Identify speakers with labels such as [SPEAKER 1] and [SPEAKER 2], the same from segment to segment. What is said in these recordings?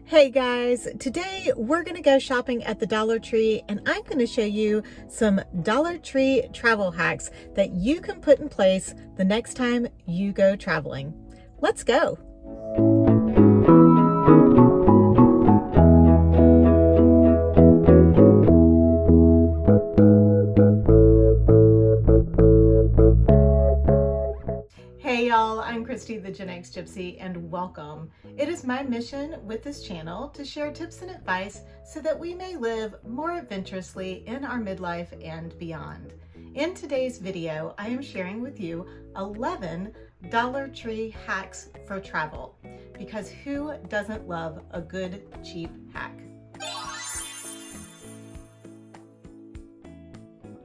[SPEAKER 1] Hey guys, today we're going to go shopping at the Dollar Tree and I'm going to show you some Dollar Tree travel hacks that you can put in place the next time you go traveling. Let's go. Hey y'all, I'm Christi the GenX Gypsy and welcome. It is my mission with this channel to share tips and advice so that we may live more adventurously in our midlife and beyond. In today's video, I am sharing with you 11 Dollar Tree hacks for travel, because who doesn't love a good cheap hack?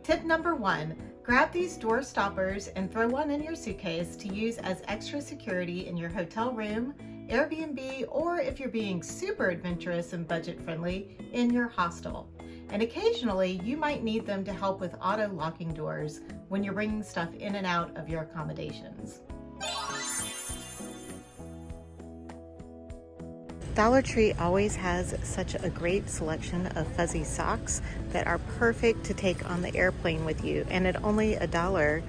[SPEAKER 1] Tip number 1. Grab these door stoppers and throw one in your suitcase to use as extra security in your hotel room, Airbnb, or if you're being super adventurous and budget friendly, in your hostel. And occasionally you might need them to help with auto locking doors when you're bringing stuff in and out of your accommodations. Dollar Tree always has such a great selection of fuzzy socks that are perfect to take on the airplane with you. And at only $1,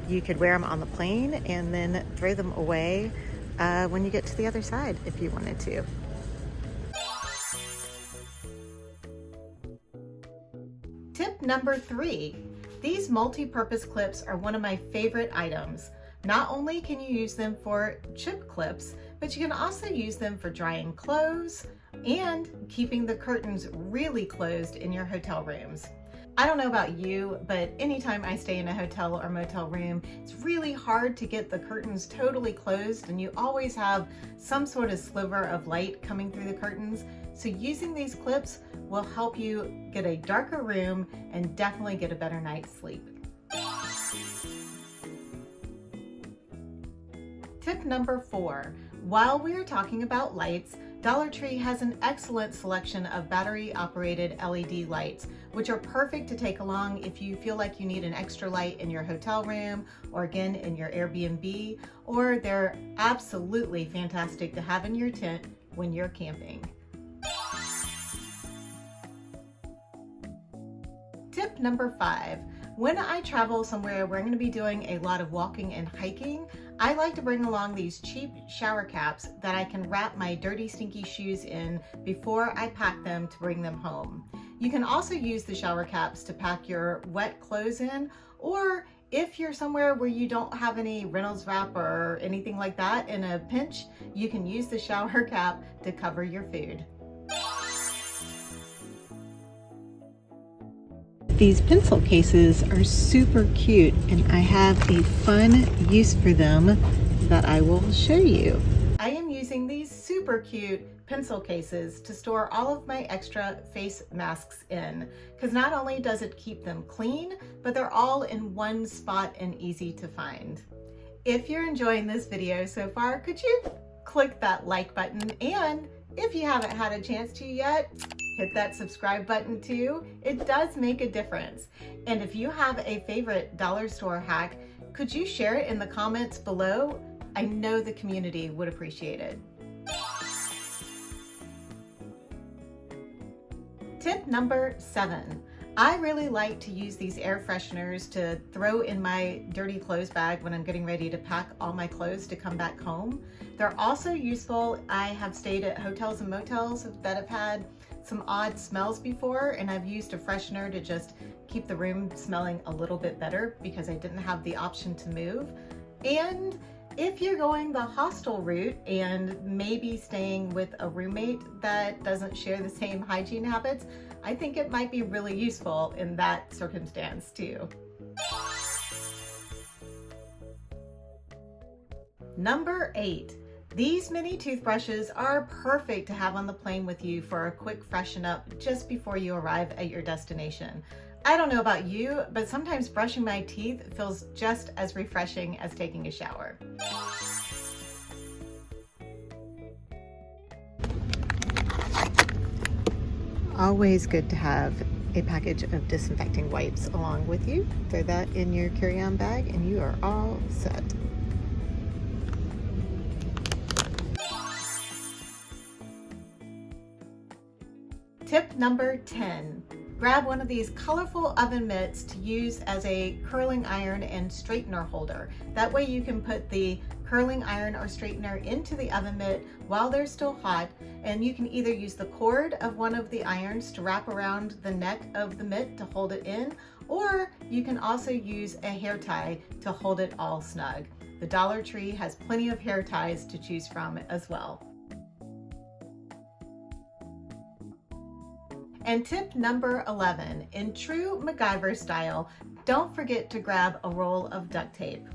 [SPEAKER 1] you could wear them on the plane and then throw them away when you get to the other side if you wanted to. Tip number 3. These multi-purpose clips are one of my favorite items. Not only can you use them for chip clips, but you can also use them for drying clothes and keeping the curtains really closed in your hotel rooms. I don't know about you, but anytime I stay in a hotel or motel room, it's really hard to get the curtains totally closed, and you always have some sort of sliver of light coming through the curtains. So using these clips will help you get a darker room and definitely get a better night's sleep. Tip number 4. While we are talking about lights, Dollar Tree has an excellent selection of battery-operated LED lights, which are perfect to take along if you feel like you need an extra light in your hotel room or again in your Airbnb, or they're absolutely fantastic to have in your tent when you're camping. Tip number 5. When I travel somewhere where I'm going to be doing a lot of walking and hiking, I like to bring along these cheap shower caps that I can wrap my dirty, stinky shoes in before I pack them to bring them home. You can also use the shower caps to pack your wet clothes in, or if you're somewhere where you don't have any Reynolds wrap or anything like that, in a pinch, you can use the shower cap to cover your food. These pencil cases are super cute, and I have a fun use for them that I will show you. I am using these super cute pencil cases to store all of my extra face masks in, because not only does it keep them clean, but they're all in one spot and easy to find. If you're enjoying this video so far, could you click that like button, and if you haven't had a chance to yet, hit that subscribe button too. It does make a difference. And if you have a favorite dollar store hack, could you share it in the comments below? I know the community would appreciate it. Tip number 7. I really like to use these air fresheners to throw in my dirty clothes bag when I'm getting ready to pack all my clothes to come back home. They're also useful. I have stayed at hotels and motels that have had some odd smells before, and I've used a freshener to just keep the room smelling a little bit better because I didn't have the option to move. And if you're going the hostel route and maybe staying with a roommate that doesn't share the same hygiene habits, I think it might be really useful in that circumstance too. Number 8. These mini toothbrushes are perfect to have on the plane with you for a quick freshen up just before you arrive at your destination. I don't know about you, but sometimes brushing my teeth feels just as refreshing as taking a shower. Always good to have a package of disinfecting wipes along with you. Throw that in your carry-on bag and you are all set. Tip number 10, grab one of these colorful oven mitts to use as a curling iron and straightener holder. That way you can put the curling iron or straightener into the oven mitt while they're still hot, and you can either use the cord of one of the irons to wrap around the neck of the mitt to hold it in, or you can also use a hair tie to hold it all snug. The Dollar Tree has plenty of hair ties to choose from as well. And tip number 11, in true MacGyver style, don't forget to grab a roll of duct tape.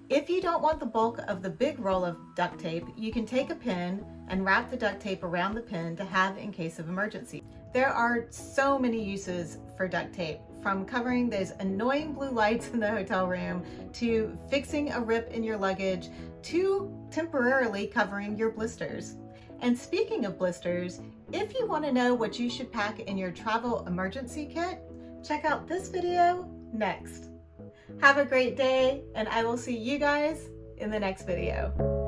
[SPEAKER 1] If you don't want the bulk of the big roll of duct tape, you can take a pin and wrap the duct tape around the pin to have in case of emergency. There are so many uses for duct tape, from covering those annoying blue lights in the hotel room, to fixing a rip in your luggage, to temporarily covering your blisters. And speaking of blisters, if you want to know what you should pack in your travel emergency kit, check out this video next. Have a great day, and I will see you guys in the next video.